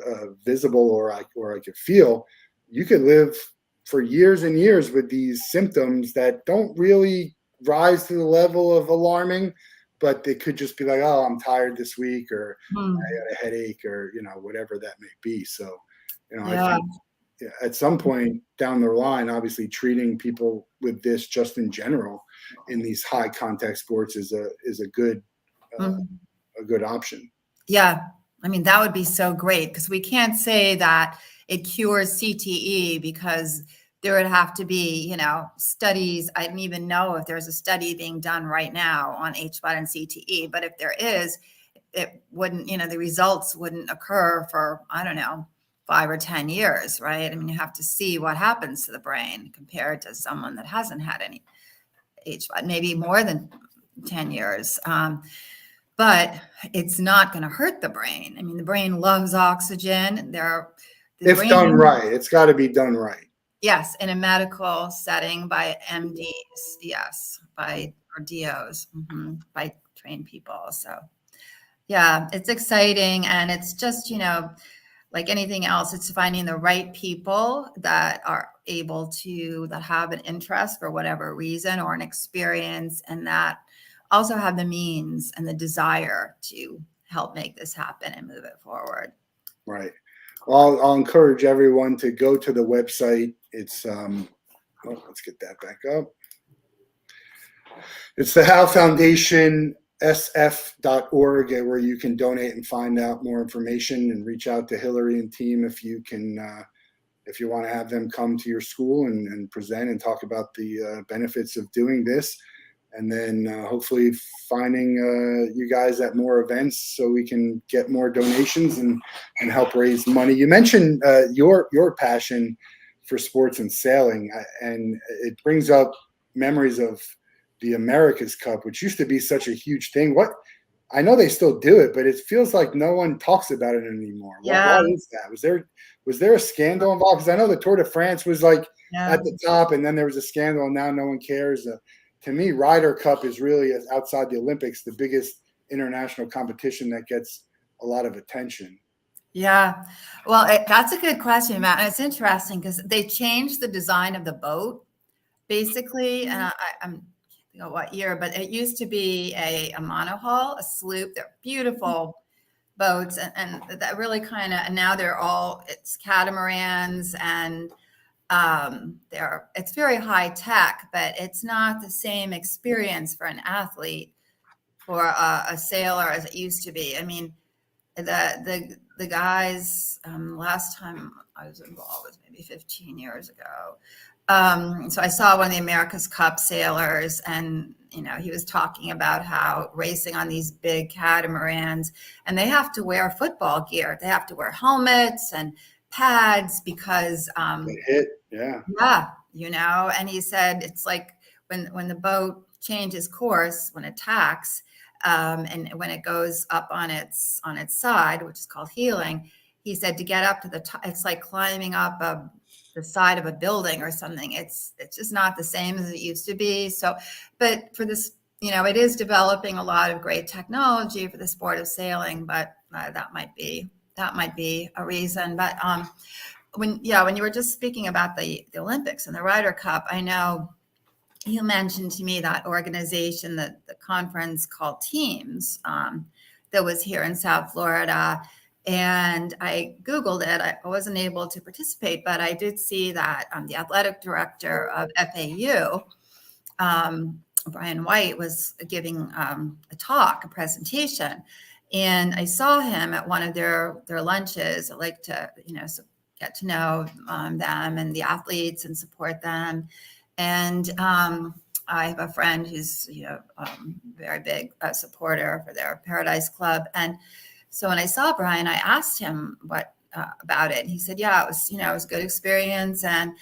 visible or I could feel, you could live for years and years with these symptoms that don't really rise to the level of alarming, but they could just be like, oh, I'm tired this week, or I got a headache, or, whatever that may be. So, I think at some point down the line, obviously treating people with this just in general in these high contact sports is a good option. Yeah. I mean, that would be so great, because we can't say that it cures CTE, because there would have to be, studies. I don't even know if there's a study being done right now on HBUT and CTE, but if there is, it wouldn't, the results wouldn't occur for, 5 or 10 years, right? I mean, you have to see what happens to the brain compared to someone that hasn't had any HBUT, maybe more than 10 years. But it's not going to hurt the brain. I mean, the brain loves oxygen. If done right, it's got to be done right. Yes, in a medical setting by MDs, yes, or DOs, by trained people. So, yeah, it's exciting, and it's just like anything else, it's finding the right people that are able that have an interest for whatever reason or an experience, and that also have the means and the desire to help make this happen and move it forward. Right. Well, I'll encourage everyone to go to the website. It's let's get that back up. It's the Howe Foundation sf.org, where you can donate and find out more information, and reach out to Hilary and team if you want to have them come to your school and present and talk about the benefits of doing this. and then hopefully finding you guys at more events so we can get more donations and help raise money. You mentioned your passion for sports and sailing, and it brings up memories of the America's Cup, which used to be such a huge thing. What I know they still do it, but it feels like no one talks about it anymore. Why Yeah. is that? Was there a scandal involved? Because I know the Tour de France was like Yeah. at the top, and then there was a scandal, and now no one cares. To me, Ryder Cup is really, outside the Olympics, the biggest international competition that gets a lot of attention. Yeah. Well, that's a good question, Matt. And it's interesting because they changed the design of the boat basically. And I'm what year, but it used to be a monohull, a sloop. They're beautiful boats, and that really kind of, and now it's catamarans, and it's very high tech, but it's not the same experience for an athlete or a sailor as it used to be. I mean, the guys, last time I was involved was maybe 15 years ago. So I saw one of the America's Cup sailors, and he was talking about how racing on these big catamarans, and they have to wear football gear. They have to wear helmets and pads because Yeah. and he said it's like when the boat changes course, when it tacks, and when it goes up on its side, which is called heeling, he said to get up to the top, it's like climbing up the side of a building or something. It's just not the same as it used to be. So, but for this, it is developing a lot of great technology for the sport of sailing, but that might be a reason. But when you were just speaking about the Olympics and the Ryder Cup, I know you mentioned to me that organization, the conference called Teams, that was here in South Florida. And I Googled it. I wasn't able to participate, but I did see that the athletic director of FAU, Brian White, was giving a presentation. And I saw him at one of their lunches. I like to, get to know them and the athletes and support them. And I have a friend who's, very big supporter for their Paradise Club. And so when I saw Brian, I asked him what about it. And he said, yeah, it was a good experience. And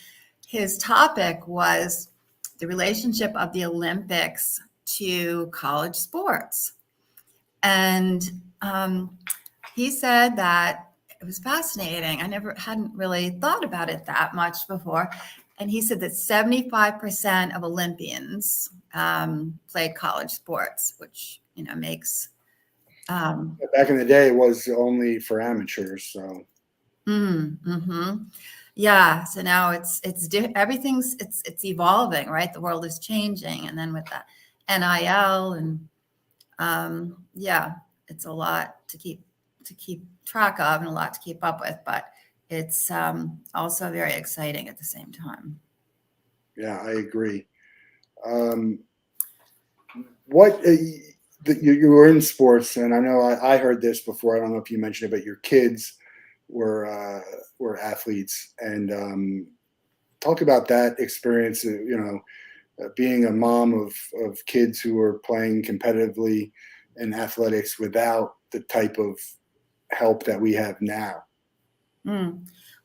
his topic was the relationship of the Olympics to college sports. And he said that it was fascinating. I hadn't really thought about it that much before. And he said that 75% of Olympians played college sports, which, makes. Back in the day, it was only for amateurs. So. Yeah. So now everything's evolving, right? The world is changing. And then with the NIL and it's a lot to keep track of and a lot to keep up with, but it's also very exciting at the same time. Yeah, I agree. You were in sports, and I know I heard this before. I don't know if you mentioned it, but your kids were athletes, and talk about that experience. Being a mom of kids who were playing competitively in athletics without the type of help that we have now.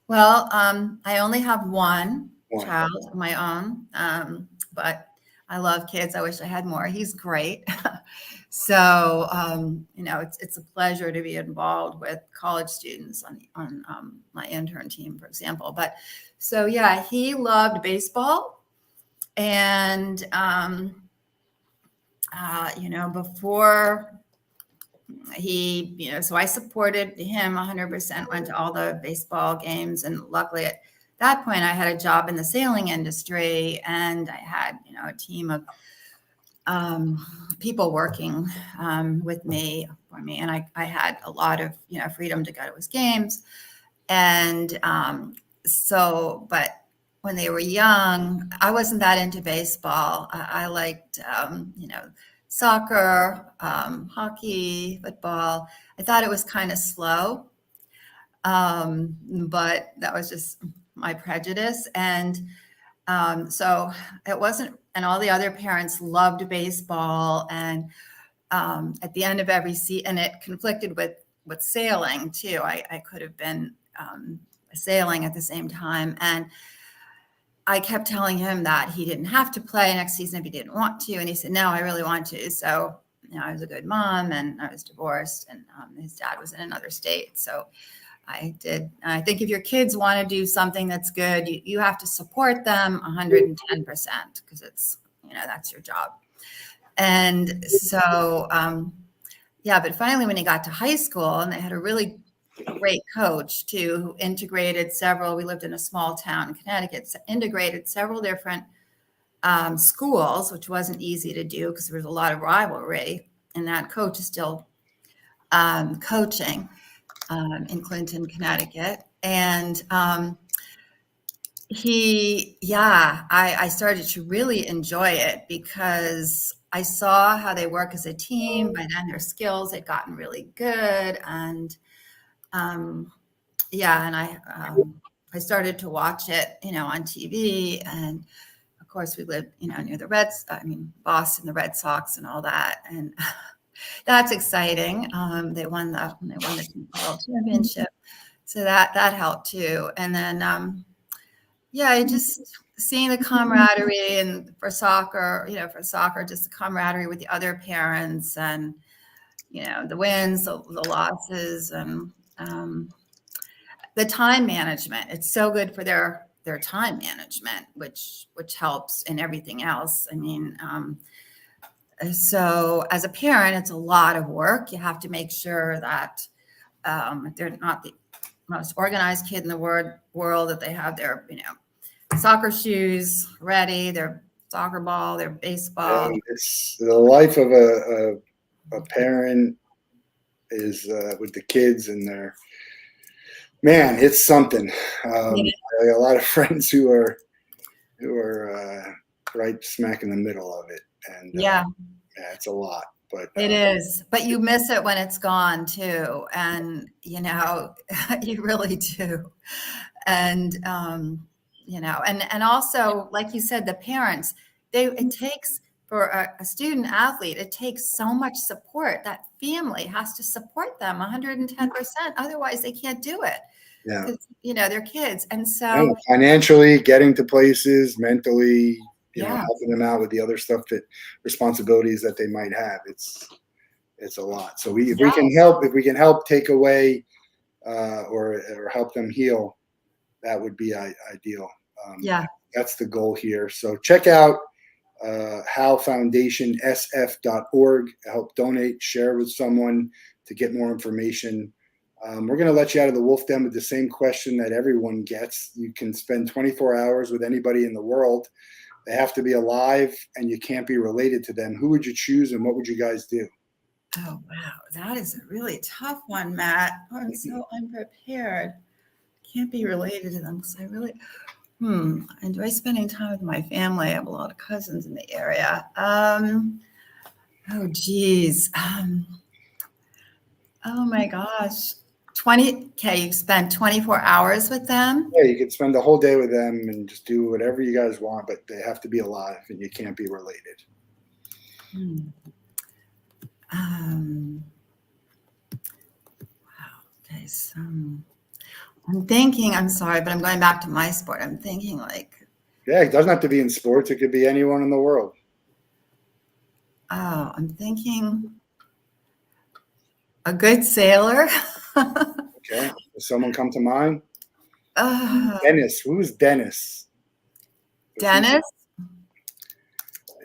Well, I only have one child of my own, but I love kids. I wish I had more. He's great. So, it's a pleasure to be involved with college students on my intern team, for example. But so, yeah, he loved baseball. And, before so I supported him 100%, went to all the baseball games. And luckily at that point, I had a job in the sailing industry, and I had, a team of people working with me, for me. And I had a lot of, freedom to go to his games. And but when they were young, I wasn't that into baseball. I liked, soccer, hockey, football. I thought it was kind of slow, but that was just my prejudice. And So it wasn't, and all the other parents loved baseball. And at the end of every season, and it conflicted with sailing too. I could have been sailing at the same time. And I kept telling him that he didn't have to play next season if he didn't want to. And he said, no, I really want to. So, I was a good mom, and I was divorced, and his dad was in another state. So I did. I think if your kids want to do something that's good, you have to support them 110%, because it's, that's your job. And so, yeah, but finally when he got to high school, and they had a really great coach too, who integrated several, we lived in a small town in Connecticut, so integrated several different schools, which wasn't easy to do because there was a lot of rivalry. And that coach is still coaching in Clinton, Connecticut. And I started to really enjoy it because I saw how they work as a team. By then their skills had gotten really good. And and I started to watch it, on TV. And of course we lived, near Boston, the Red Sox and all that. And that's exciting. They won the World Championship. So that helped too. And then, just seeing the camaraderie, and for soccer, just the camaraderie with the other parents, and, the wins, the losses, and the time management. It's so good for their time management, which helps in everything else. So as a parent, it's a lot of work. You have to make sure that they're not the most organized kid in the world, that they have their, soccer shoes ready, their soccer ball, their baseball. It's the life of a parent is with the kids, and it's something. I got a lot of friends who are right smack in the middle of it, and it's a lot. But it is, but you miss it when it's gone too, and you really do. And and also, like you said, the parents, it takes, for a student athlete, it takes so much support. That family has to support them 110%. Otherwise they can't do it. Yeah. They're kids. And so financially, getting to places, mentally, helping them out with the other stuff, responsibilities that they might have. It's a lot. So if we can help take away or help them heal, that would be ideal. That's the goal here. So check out howfoundationsf.org. Help donate, share with someone to get more information. We're going to let you out of the Wolff Den with the same question that everyone gets. You can spend 24 hours with anybody in the world. They have to be alive, and you can't be related to them. Who would you choose, and what would you guys do? Oh, wow. That is a really tough one, Matt. I'm so unprepared. Can't be related to them because I really, I enjoy spending time with my family. I have a lot of cousins in the area. Oh, geez. Oh, my gosh. You spend 24 hours with them? Yeah, you could spend the whole day with them and just do whatever you guys want, but they have to be alive, and you can't be related. Wow. Okay, so I'm thinking, I'm sorry, but I'm going back to my sport. I'm thinking it doesn't have to be in sports. It could be anyone in the world. Oh, I'm thinking a good sailor. Okay. Does someone come to mind? Dennis. Who's Dennis? Dennis?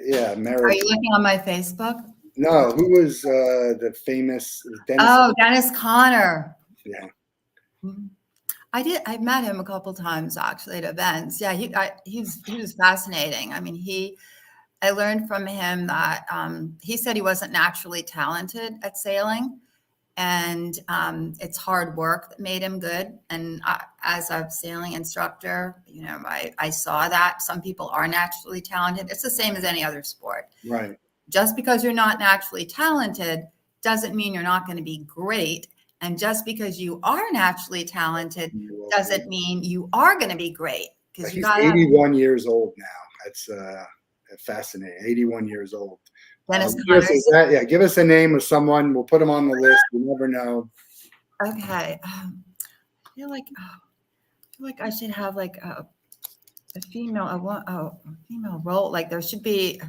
Yeah, married. Are you looking on my Facebook? No, who was the famous Dennis? Oh, Dennis Conner. Yeah. I met him a couple times actually at events. Yeah, he was fascinating. I learned from him that he said he wasn't naturally talented at sailing, and it's hard work that made him good. And as a sailing instructor, I saw that some people are naturally talented. It's the same as any other sport. Right. Just because you're not naturally talented doesn't mean you're not going to be great. And just because you are naturally talented doesn't mean you are going to be great. because you He's got to have 81 years old now. That's fascinating. 81 years old. Dennis Give us Connors. yeah, give us a name of someone. We'll put them on the list. You never know. Okay. I feel like I should have like a female role. Like there should be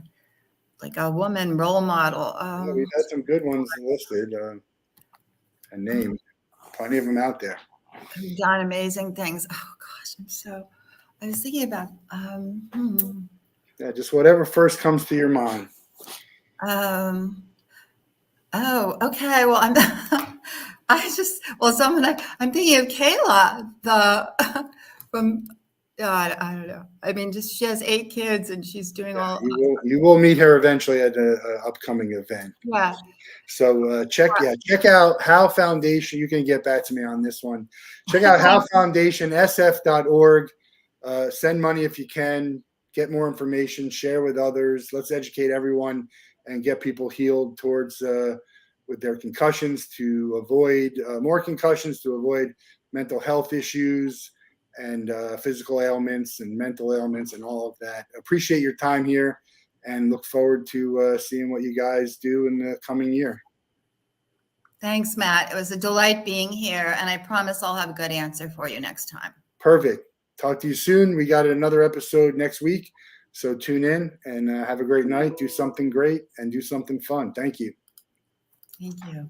like a woman role model. Yeah, we've had some good ones listed and named. Plenty of them out there. Who've done amazing things. Oh gosh, I was thinking about Yeah, just whatever first comes to your mind. Oh, okay. Well, I'm thinking of Kayla, from, I don't know. I mean, just she has 8 kids and she's doing all. You will meet her eventually at an upcoming event. Yeah. So check out How Foundation. You can get back to me on this one. Check out How Foundation, sf.org. Send money if you can. Get more information. Share with others. Let's educate everyone and get people healed towards with their concussions to avoid more concussions, to avoid mental health issues and physical ailments and mental ailments and all of that. Appreciate your time here and look forward to seeing what you guys do in the coming year. Thanks, Matt. It was a delight being here, and I promise I'll have a good answer for you next time. Perfect. Talk to you soon. We got another episode next week, so tune in and have a great night. Do something great and do something fun. Thank you. Thank you.